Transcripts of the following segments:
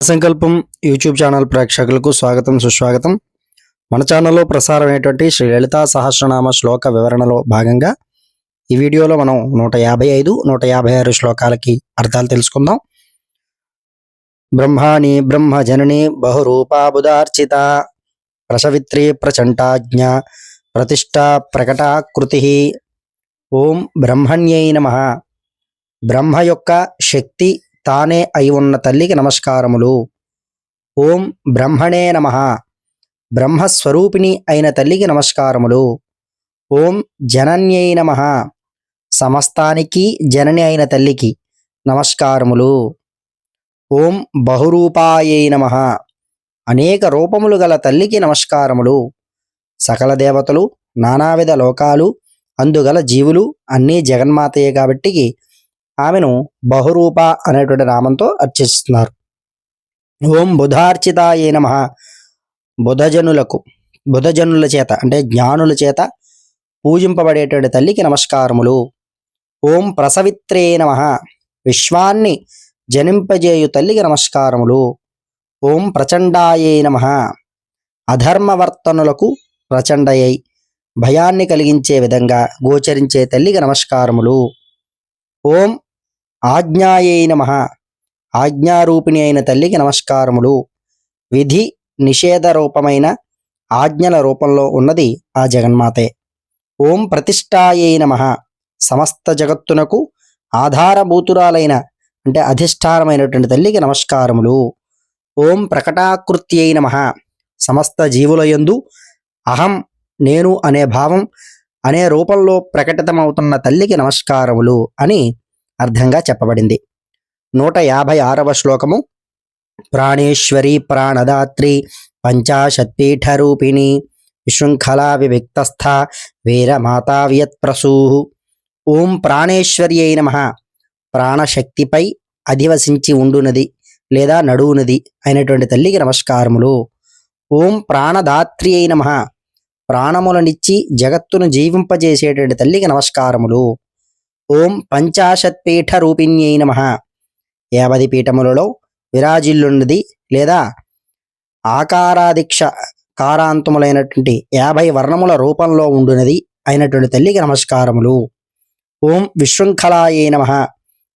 సంకల్పం YouTube channel ప్రేక్షకులకు స్వాగతం సుస్వాగతం. మన ఛానల్లో ప్రసారమైనటువంటి శ్రీ లలితా సహస్రనామ శ్లోక వివరణలో భాగంగా ఈ వీడియోలో మనం 155, 156 శ్లోకాలకి అర్థాలు తెలుసుకుందాం. బ్రహ్మాణి బ్రహ్మజనని బహురూపాబుదార్చిత ప్రసవిత్రి ప్రచంటాజ్ఞ ప్రతిష్టా ప్రకటాకృతి. ఓం బ్రహ్మణ్యై నమః. బ్రహ్మ యొక్క శక్తి తానే అయి ఉన్న తల్లికి నమస్కారములు. ఓం బ్రహ్మణే నమః. బ్రహ్మస్వరూపిణి అయిన తల్లికి నమస్కారములు. ఓం జనన్యై నమః. సమస్తానికి జనని అయిన తల్లికి నమస్కారములు. ఓం బహురూపాయై నమః. అనేక రూపములు గల తల్లికి నమస్కారములు. సకల దేవతలు, నానావిధ లోకాలు, అందుగల జీవులు అన్నీ జగన్మాతయే కాబట్టి ఆమెను బహురూప అనేటువంటి నామంతో అర్చిస్తున్నారు. ఓం బుధార్చితాయే నమః. బుధజనుల చేత అంటే జ్ఞానుల చేత పూజింపబడేటువంటి తల్లికి నమస్కారములు. ఓం ప్రసవిత్రే నమః. విశ్వాన్ని జనింపజేయు తల్లికి నమస్కారములు. ఓం ప్రచండాయే నమః. అధర్మవర్తనులకు ప్రచండయై భయాన్ని కలిగించే విధంగా గోచరించే తల్లికి నమస్కారములు. ఓం ఆజ్ఞాయై నమః. ఆజ్ఞారూపిణి అయిన తల్లికి నమస్కారములు. విధి నిషేధ రూపమైన ఆజ్ఞల రూపంలో ఉన్నది ఆ జగన్మాతే. ఓం ప్రతిష్టాయై నమః. సమస్త జగత్తునకు ఆధారభూతురాలైన అంటే అధిష్టానమైనటువంటి తల్లికి నమస్కారములు. ఓం ప్రకటాకృత్యై నమః. సమస్త జీవులయందు అహం నేను అనే భావం అనే రూపంలో ప్రకటితమవుతున్న తల్లికి నమస్కారములు అని అర్థంగా చెప్పబడింది. 156వ శ్లోకము. ప్రాణేశ్వరి ప్రాణదాత్రి పంచాశత్పీఠరూపిణి విశృంఖలా వివిక్తస్థ వీరమాతా వ్యత్ప్రసూ. ఓం ప్రాణేశ్వర్యై నమః. ప్రాణశక్తిపై అధివసించి ఉండునది లేదా నడువునది అయినటువంటి తల్లికి నమస్కారములు. ఓం ప్రాణదాత్రి అయి నమః. ప్రాణములనిచ్చి జగత్తును జీవింపజేసేటువంటి తల్లికి నమస్కారములు. ఓం పంచాశత్పీఠ రూపిణ్యై నమః. 50 పీఠములలో విరాజిల్లున్నది లేదా ఆకారాదిక్ష కారాంతములైనటువంటి 50 వర్ణముల రూపంలో ఉండునది అయినటువంటి తల్లికి నమస్కారములు. ఓం విశృంఖలాయై నమః.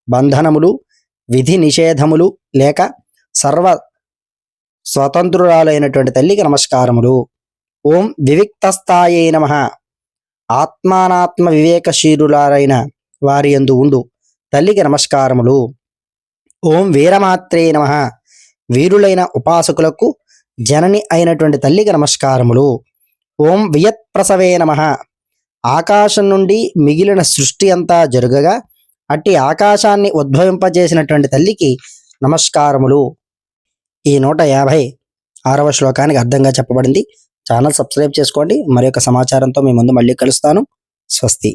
బంధనములు, విధి నిషేధములు లేక సర్వ స్వతంత్రురాలైనటువంటి తల్లికి నమస్కారములు. ఓం వివిక్తస్థాయై నమః. ఆత్మానాత్మ వివేకశీలురాలైన వారి యందు ఉండు తల్లికి నమస్కారములు. ఓం వీరమాత్రే నమః. వీరులైన ఉపాసకులకు జనని అయినటువంటి తల్లికి నమస్కారములు. ఓం వియత్ప్రసవే నమః. ఆకాశం నుండి మిగిలిన సృష్టి అంతా జరుగగా అట్టి ఆకాశాన్ని ఉద్భవింపజేసినటువంటి తల్లికి నమస్కారములు. ఈ 156వ శ్లోకానికి అర్థంగా చెప్పబడింది. ఛానల్ సబ్స్క్రైబ్ చేసుకోండి. మరి యొక్క సమాచారంతో మీ ముందు మళ్ళీ కలుస్తాను. స్వస్తి.